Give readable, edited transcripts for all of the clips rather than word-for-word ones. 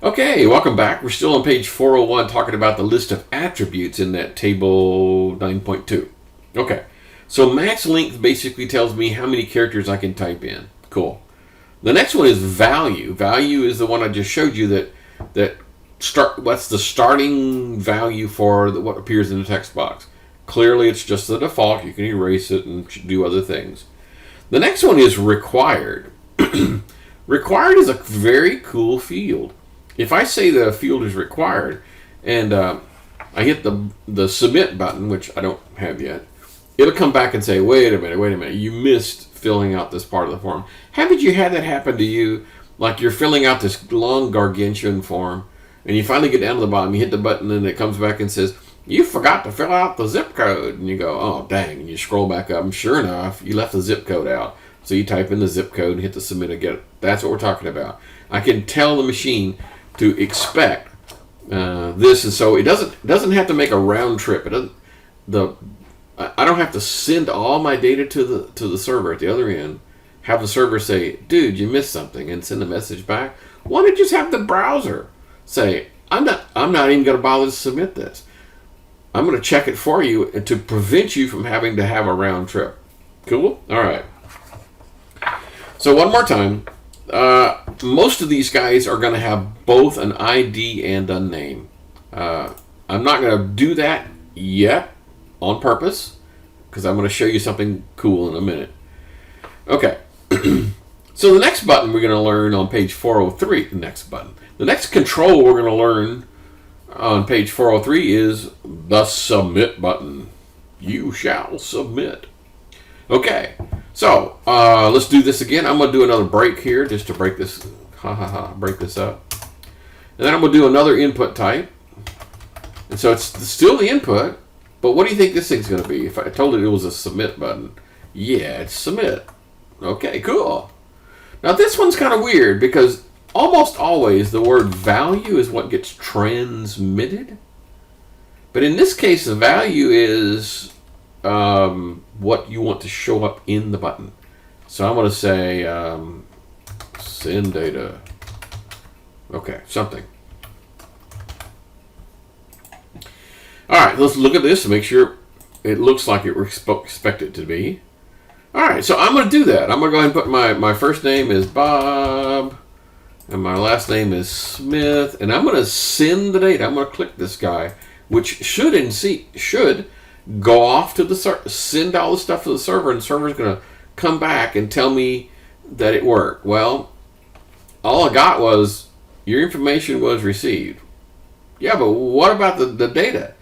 Okay, welcome back. We're still on page 401 talking about the list of attributes in that table 9.2. Okay, so max length basically tells me how many characters I can type in. Cool. The next one is value. Value is the one I just showed you what's the starting value for what appears in the text box. Clearly it's just the default. You can erase it and do other things. The next one is required. Required is a very cool field. If I say that a field is required and I hit the submit button, which I don't have yet, it'll come back and say, wait a minute, you missed filling out this part of the form. Haven't you had that happen to you? Like you're filling out this long gargantuan form and you finally get down to the bottom, you hit the button and it comes back and says, you forgot to fill out the zip code. And you go, oh dang, and you scroll back up and sure enough, you left the zip code out. So you type in the zip code and hit the submit again. That's what we're talking about. I can tell the machine to expect this, and so it doesn't have to make a round trip. I don't have to send all my data to the server at the other end. Have the server say, "Dude, you missed something," and send a message back. Why don't you just have the browser say, "I'm not even going to bother to submit this. I'm going to check it for you to prevent you from having to have a round trip." Cool. All right. So one more time. Most of these guys are going to have both an ID and a name. I'm not going to do that yet on purpose because I'm going to show you something cool in a minute. Okay. So the next button we're going to learn on page 403, the next control we're going to learn on page 403 is the submit button. You shall submit. Okay. So, let's do this again. I'm going to do another break here just to break this, break this up. And then I'm going to do another input type. And so it's still the input, but what do you think this thing's going to be? If I told it was a submit button. Yeah, it's submit. Okay, cool. Now this one's kind of weird because almost always the word value is what gets transmitted. But in this case, the value is what you want to show up in the button. So I'm going to say send data. Okay, something. All right, let's look at this to make sure it looks like it we're expect it to be. All right, so I'm going to do that. I'm going to go ahead and put my first name is Bob and my last name is Smith, and I'm going to send the data. I'm going to click this guy, which should go off to the server, send all the stuff to the server, and the server's going to come back and tell me that it worked. Well, all I got was your information was received. Yeah, but what about the data?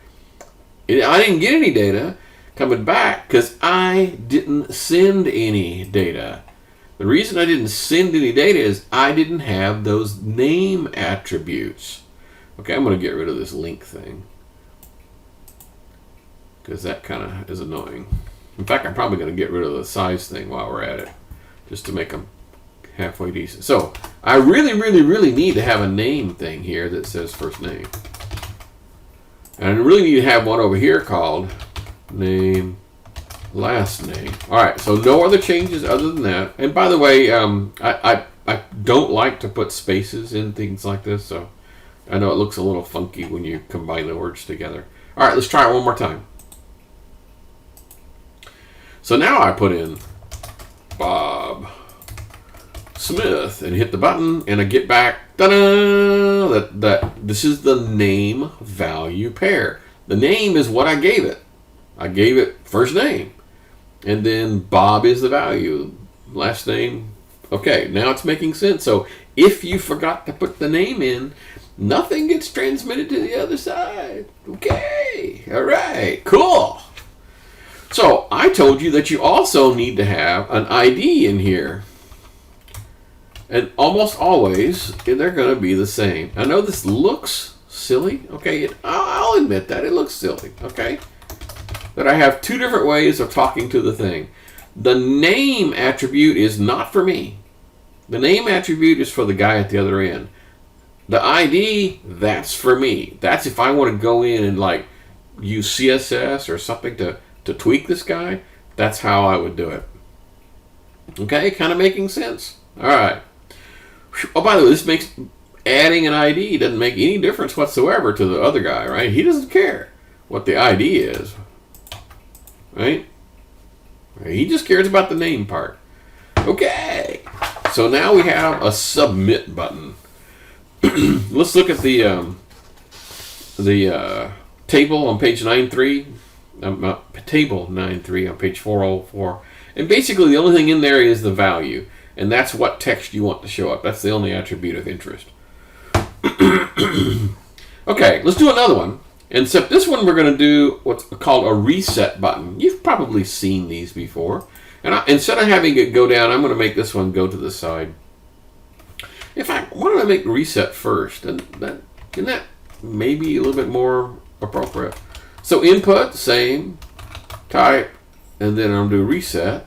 I didn't get any data coming back because I didn't send any data. The reason I didn't send any data is I didn't have those name attributes. Okay, I'm going to get rid of this link thing because that kind of is annoying. In fact, I'm probably going to get rid of the size thing while we're at it, just to make them halfway decent. So I really, really, really need to have a name thing here that says first name. And I really need to have one over here called name, last name. All right, so no other changes other than that. And by the way, I don't like to put spaces in things like this, so I know it looks a little funky when you combine the words together. All right, let's try it one more time. So now I put in Bob Smith and hit the button, and I get back, ta-da, that this is the name value pair. The name is what I gave it. I gave it first name, and then Bob is the value, last name. Okay, now it's making sense. So if you forgot to put the name in, nothing gets transmitted to the other side. Okay, all right, cool. So I told you that you also need to have an ID in here. And almost always, they're going to be the same. I know this looks silly. Okay, I'll admit that. It looks silly. Okay. But I have two different ways of talking to the thing. The name attribute is not for me. The name attribute is for the guy at the other end. The ID, that's for me. That's if I want to go in and like use CSS or something to tweak this guy. That's how I would do it. Okay, kind of making sense. All right. Oh, by the way, this makes adding an ID doesn't make any difference whatsoever to the other guy, right? He doesn't care what the ID is, right? He just cares about the name part. Okay, so now we have a submit button. Let's look at the table on page 9.3. Table 9.3 on page 404. And basically the only thing in there is the value. And that's what text you want to show up. That's the only attribute of interest. Okay, let's do another one. Except this one we're going to do what's called a reset button. You've probably seen these before. And instead of having it go down, I'm going to make this one go to the side. In fact, why don't I make reset first? And isn't that maybe a little bit more appropriate? So input, same, type, and then I'm going to do reset.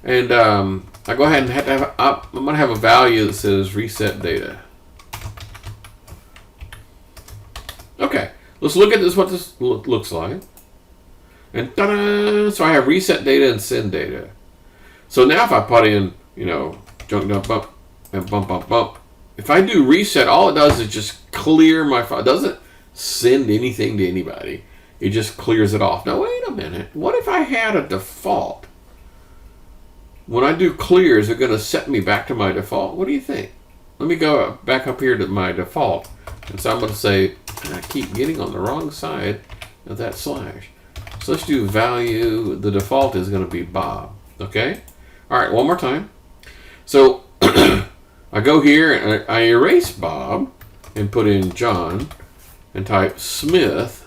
And I go ahead and have to have, I'm going to have a value that says reset data. Okay, let's look at this, what this looks like. And ta-da! So I have reset data and send data. So now if I put in, junk dump bump and bump bump bump, if I do reset, all it does is just clear my file. It doesn't send anything to anybody. It just clears it off. Now wait a minute. What if I had a default? When I do clear, is it going to set me back to my default? What do you think? Let me go back up here to my default. And so I'm going to say, I keep getting on the wrong side of that slash. So let's do value. The default is going to be Bob. Okay? All right, one more time. So I go here and I erase Bob and put in John and type Smith.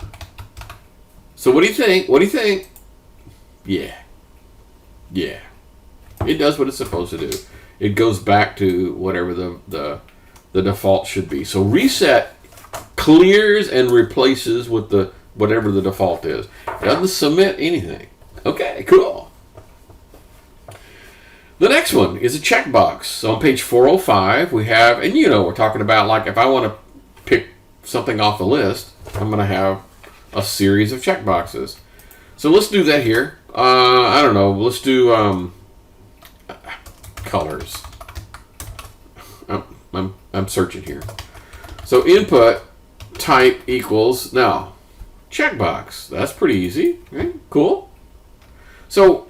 So what do you think? What do you think? Yeah. Yeah. It does what it's supposed to do. It goes back to whatever the default should be. So reset clears and replaces with the whatever the default is. It doesn't submit anything. Okay, cool. The next one is a checkbox. So on page 405 we have, and we're talking about like if I want to pick something off the list, I'm going to have a series of checkboxes. So let's do that here. I don't know. Let's do colors. I'm searching here. So input type equals now checkbox. That's pretty easy, right? Cool. So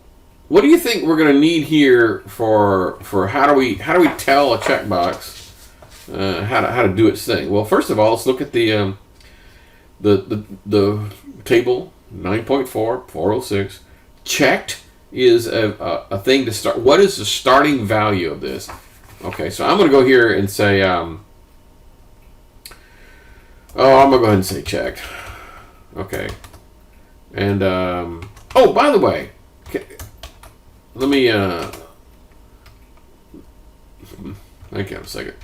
what do you think we're going to need here for how do we tell a checkbox how to do its thing? Well, first of all, let's look at the table 9.4 406. Checked is a thing to start. What is the starting value of this? Okay, so I'm going to go here and say I'm going to go ahead and say checked. Okay. And oh, by the way, let me thank you a second.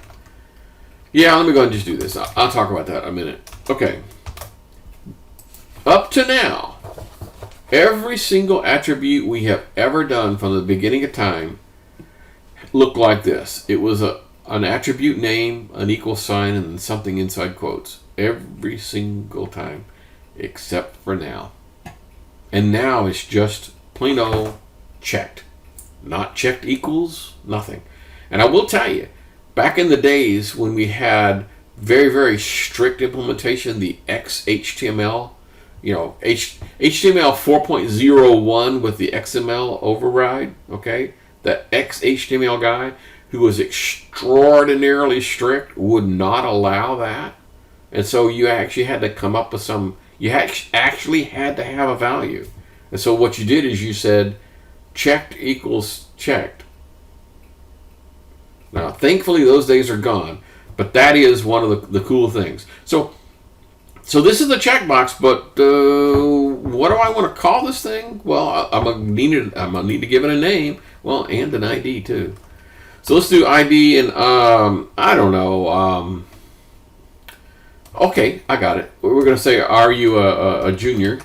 Yeah, let me go ahead and just do this. I'll talk about that in a minute. Okay. Up to now, every single attribute we have ever done from the beginning of time looked like this. It was an attribute name, an equal sign, and something inside quotes. Every single time, except for now. And now it's just plain old checked. Not checked equals nothing. And I will tell you, back in the days when we had very, very strict implementation, the XHTML, HTML 4.01 with the XML override, okay? That XHTML guy who was extraordinarily strict would not allow that. And so you actually had to come up with you actually had to have a value. And so what you did is you said checked equals checked. Now, thankfully, those days are gone, but that is one of the cool things. So this is the checkbox, but what do I want to call this thing? Well, I'm gonna need to give it a name. Well, and an ID too. So let's do ID and I don't know. Okay, I got it. We're gonna say, are you a junior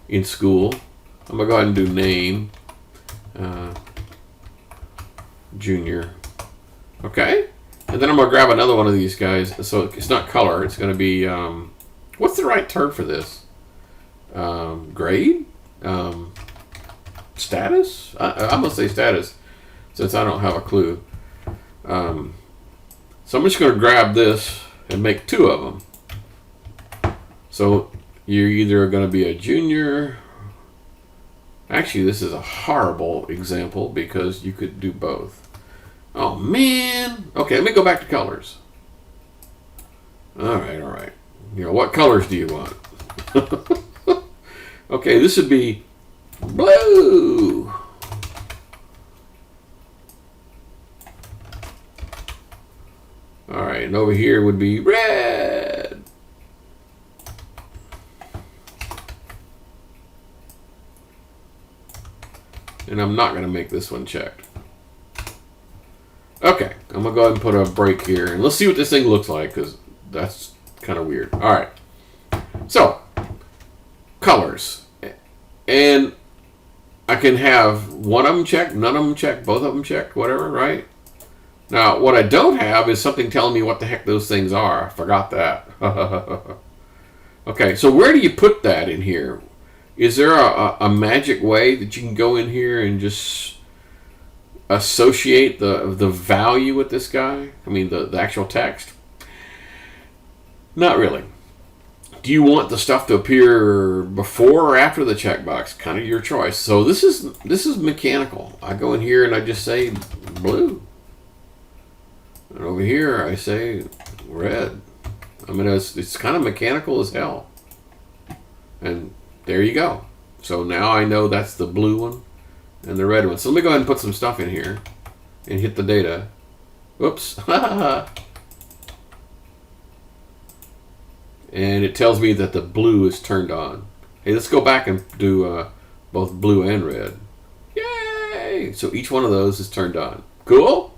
in school? I'm gonna go ahead and do name. Junior. Okay. And then I'm going to grab another one of these guys. So it's not color. It's going to be, what's the right term for this? Grade? Status? I'm going to say status since I don't have a clue. So I'm just going to grab this and make 2 of them. So you're either going to be a junior. Actually, this is a horrible example because you could do both. Oh, man. Okay, let me go back to colors. All right. What colors do you want? Okay, this would be blue. All right, and over here would be red. And I'm not going to make this one checked. Okay, I'm going to go ahead and put a break here. And let's see what this thing looks like, because that's kind of weird. All right. So, colors. And I can have one of them checked, none of them checked, both of them checked, whatever, right? Now, what I don't have is something telling me what the heck those things are. I forgot that. Okay, so where do you put that in here? Is there a magic way that you can go in here and just associate the value with this guy? I mean, the actual text? Not really. Do you want the stuff to appear before or after the checkbox? Kind of your choice. So this is mechanical. I go in here and I just say blue. And over here I say red. I mean, it's kind of mechanical as hell. And there you go. So now I know that's the blue one and the red one. So let me go ahead and put some stuff in here and hit the data. Whoops. And it tells me that the blue is turned on. Hey, let's go back and do both blue and red. Yay! So each one of those is turned on. Cool?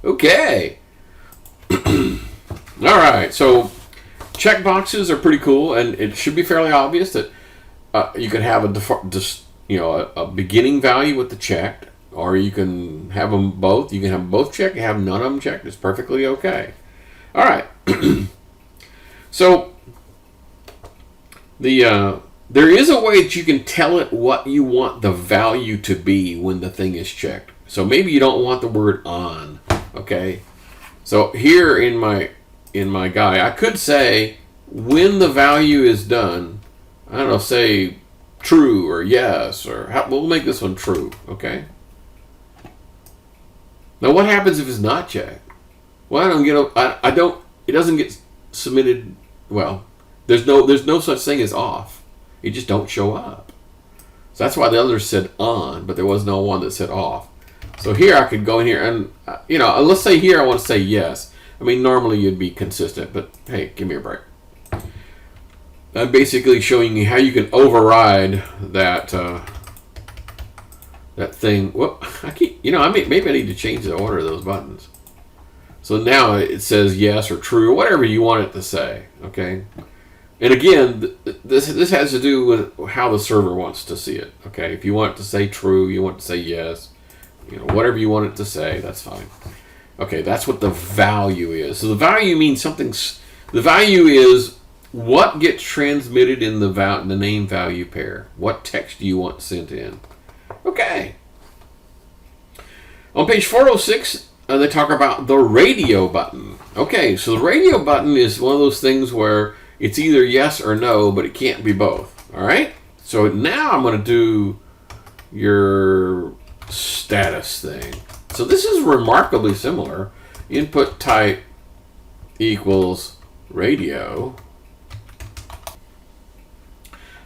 Okay. All right, so check boxes are pretty cool, and it should be fairly obvious that you can have a beginning value with the checked, or you can have them both. You can have them both checked, you have none of them checked. It's perfectly okay. All right. So there is a way that you can tell it what you want the value to be when the thing is checked. So maybe you don't want the word on. Okay. So here in my guy, I could say when the value is done, I don't know, say true or yes, or we'll make this one true, okay? Now what happens if it's not checked? Well, it doesn't get submitted. Well, there's no such thing as off. It just don't show up. So that's why the others said on, but there was no one that said off. So here I could go in here and, let's say here I want to say yes. I mean, normally you'd be consistent, but hey, give me a break. I'm basically showing you how you can override that that thing. Well, maybe I need to change the order of those buttons. So now it says yes or true or whatever you want it to say. Okay, and again, this has to do with how the server wants to see it. Okay, if you want it to say true, you want it to say yes. Whatever you want it to say, that's fine. Okay, that's what the value is. So the value means something. The value is what gets transmitted in the name value pair. What text do you want sent in? Okay. On page 406, they talk about the radio button. Okay, so the radio button is one of those things where it's either yes or no, but it can't be both. All right. So now I'm going to do your status thing. So this is remarkably similar. Input type equals radio.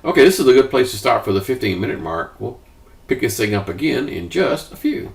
Okay, this is a good place to start for the 15-minute mark. We'll pick this thing up again in just a few.